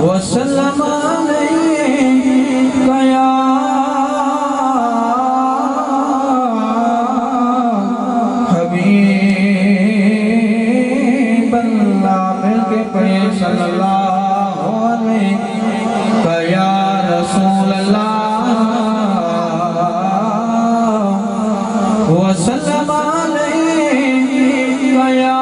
वसल्लम अलैका या हबीब अल्लाह। मिलके पढ़े सल्लल्लाहु अलैका या रसूल अल्लाह वसल्लम अलैका या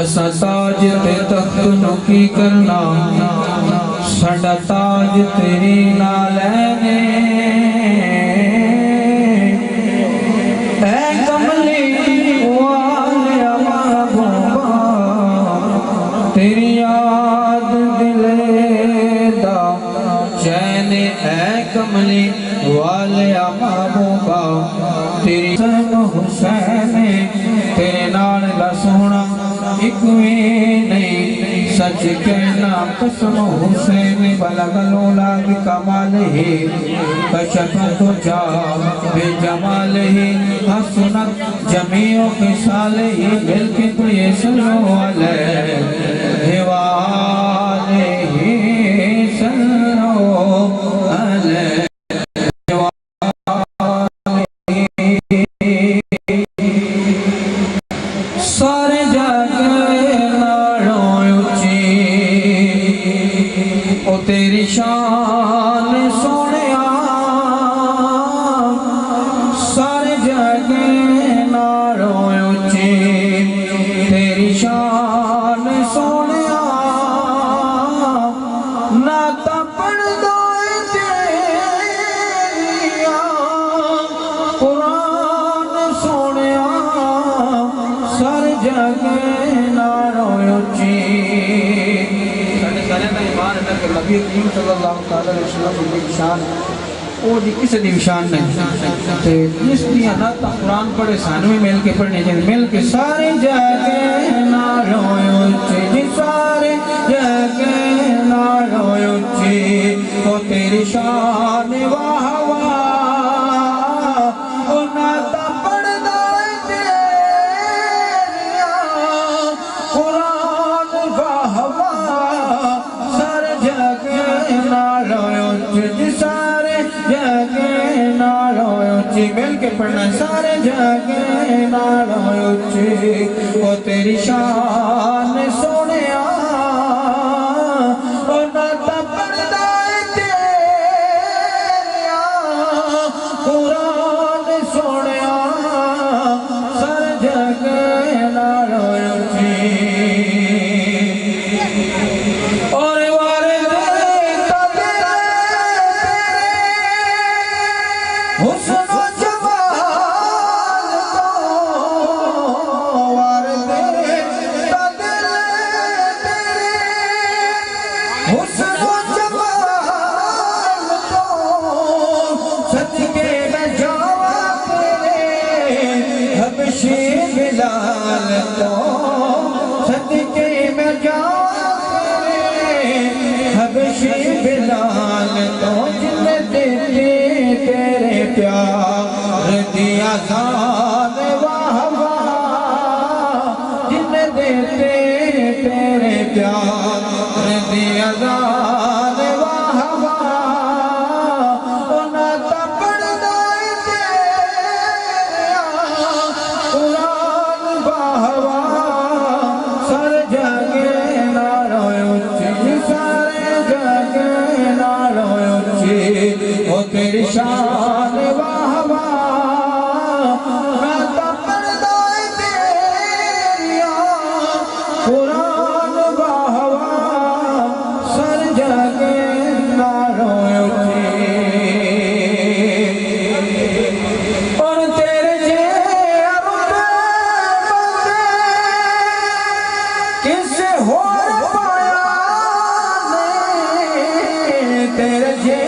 असा ताज ते तख्त नु की करना साडा ताज तेरी नाल है ऐ कमली वाले महबूबा तेरी याद दिले दा चैन ऐ कमली वाले महबूबा तेरी हुसैन तेरे नाल दा सोहना एक नहीं सच कहना कसम हुसैन बलगलोला कमाल ही कशफ तो जा बेजमाल ही हसनत जमीओ के साल ही मिलके तो ये सल्लो अलैहि वाले ही सल्लो अलैहि सारे तेरी शान सोनिया सारे जगे नालों उच्ची तेरी शान सोनिया ना तपड़दा तेरिया कुरान सोनिया सारे जगे नालों उच्ची नबी करीम सल्लल्लाहु अलैहि वसल्लम की शान और किसी की शान नहीं ते इस दिया ना तो कुरान पढ़े सानू भी मिल के पढ़ने चाहिए मिल के सारे जगे नालों उच्ची जी सारे जगे नालों उच्ची ओ तेरी शान वाह वाह ओ ना तो पढ़दा तेरिया कुरान वाह वाह सारे जगे नालों उच्ची मिल के पढ़ना सारे जगे नालों उच्ची ओ तेरी शान सोनिया ओ ना तपड़दा तेरिया कुरान सोनिया सारे जगे नालों उच्ची और हुस्न जमाल तो वार दे दिल तेरे हुस्न जमाल तो सदके में जावा तेरे हबशी बिलाल तो सदके में जावा तेरे हबशी बिलाल तो जिन्ने तेरे तेरे प्यार दिया जान वाह वाह जिन्ने देते तेरे प्यार दिया जान वाह वाह ओ ना तपड़दा तेरिया कुरान वाह वाह सारे जगे नालों उच्ची सारे जगे नालों उच्ची ओ तेरी शान वाह वाह मैं तपड़दा तेरिया कुरान वाह वाह सर जगे नालों उच्ची और तेरे जे किसे होर पाया नहीं तेरे जे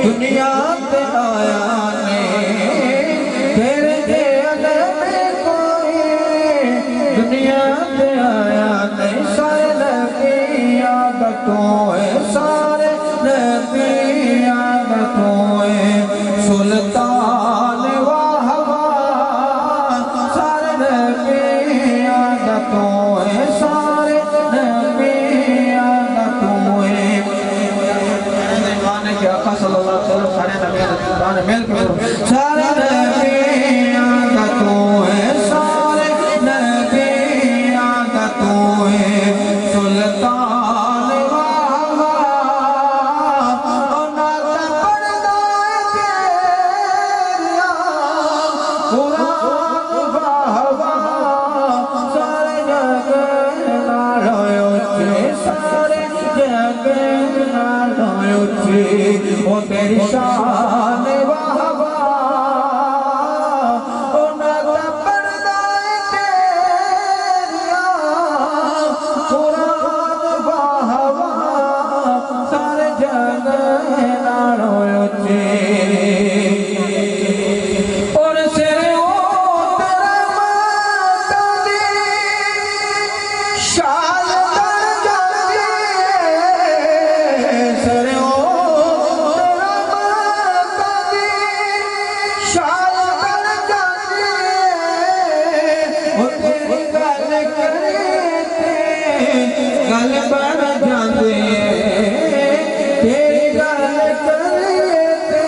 दुनिया आया नहीं तेरे दे में कोई दुनिया दे आया नहीं सारे नबी आदतों सारे नबी आदतों सुल्तान वाहवा सारे नबी आदतों सारे नबी आदतों के आका सल्लल्लाहु अलैहि वसल्लम सारे नबी आदतों मिल के सारे नबी आदतों सारे नबी आदतों सुल्तान वाहवा नात पढ़दा तेरिया कुरान वाहवा सारे जग नाल उच्चे सारे जग नाल उच्चे ओ तेरी शान वाहवा ओ नात पढ़दा तेरिया कुरान वाहवा सारे जग नाल उच्चे और सिरे ओ तेरा माता दी शान बन जाती सिरे ओ तेरा माता दी शान बन जाती ओ तेरी गल करे ते गल बन जाती तेरी गल करे ते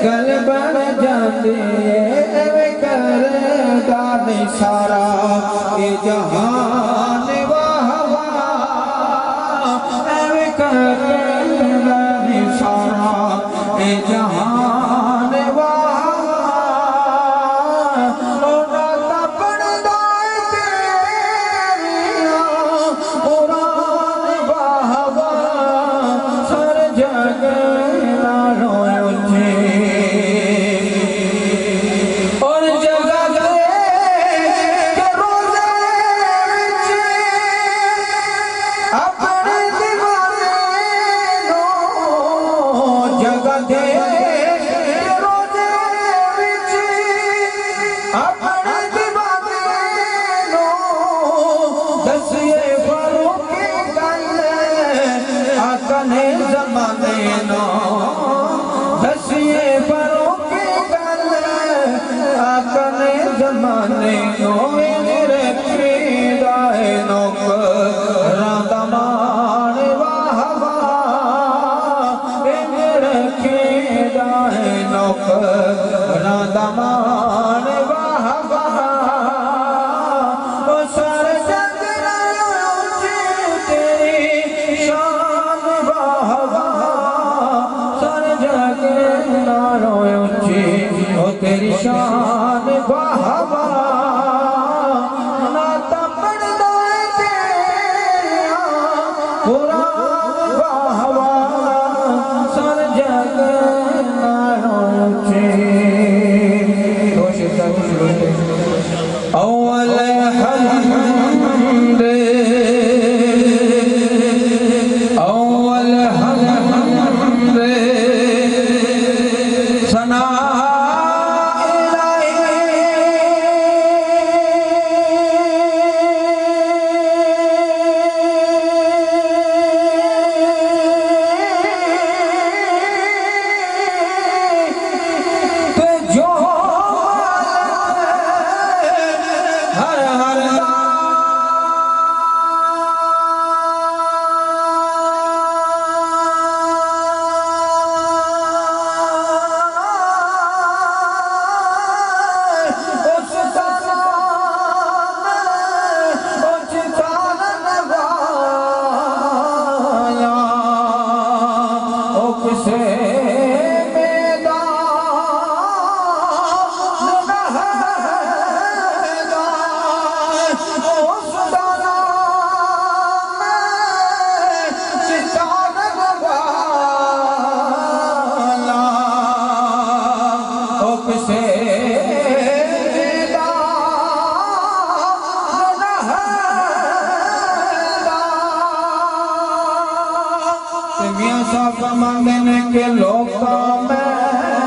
गल बन जाती एवे करदा नहीं सारा ये जहान वाहवा एवे करदा नहीं सारा ये जहान वाहवा ओ नाता पढ़दा तेरिया कुरान वाहवा सारे जग नालों उच्चे और जगह के रोज़े विच अपने दीवाने नो जगह के रोज़े विच अपने दीवाने नो दसिए फरूक गल आकने ज़माने नो दसिए फरूक गल आकने ज़माने नो रखी दाए नौकरां दा मान वाहवा रखी दाए नौकरां दा मान वाहवा ओ सारे जग नाल उच्ची तेरी शान वाहवा सारे जग नाल उच्ची ओ तेरी शान वाहवा नाता पढ़दा तेरिया कुरान वाहवा सारे जग नाल उच्ची दो शेर का शुरू अव्वल हमद अव्वल हमद सना जो हर हर मियां साहब फरमाते हैं कि लोगों में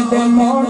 दे मोड़